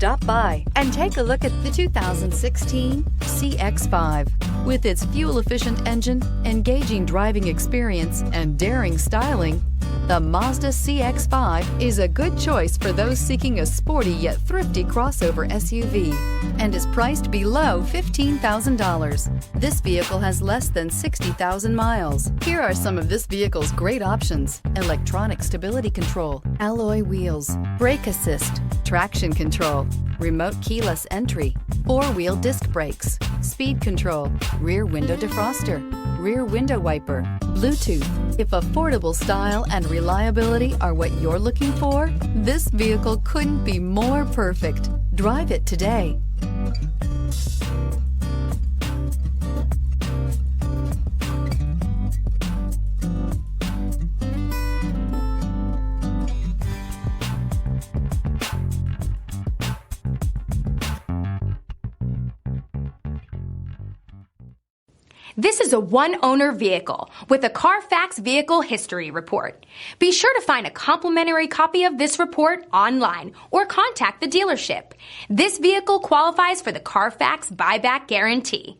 Stop by and take a look at the 2016 CX-5. With its fuel-efficient engine, engaging driving experience, and daring styling, the Mazda CX-5 is a good choice for those seeking a sporty yet thrifty crossover SUV and is priced below $15,000. This vehicle has less than 60,000 miles. Here are some of this vehicle's great options: electronic stability control, alloy wheels, brake assist, traction control, remote keyless entry, four-wheel disc brakes, speed control, rear window defroster, rear window wiper, Bluetooth. If affordable style and reliability are what you're looking for, this vehicle couldn't be more perfect. Drive it today. This is a one-owner vehicle with a Carfax Vehicle History Report. Be sure to find a complimentary copy of this report online or contact the dealership. This vehicle qualifies for the Carfax Buyback Guarantee.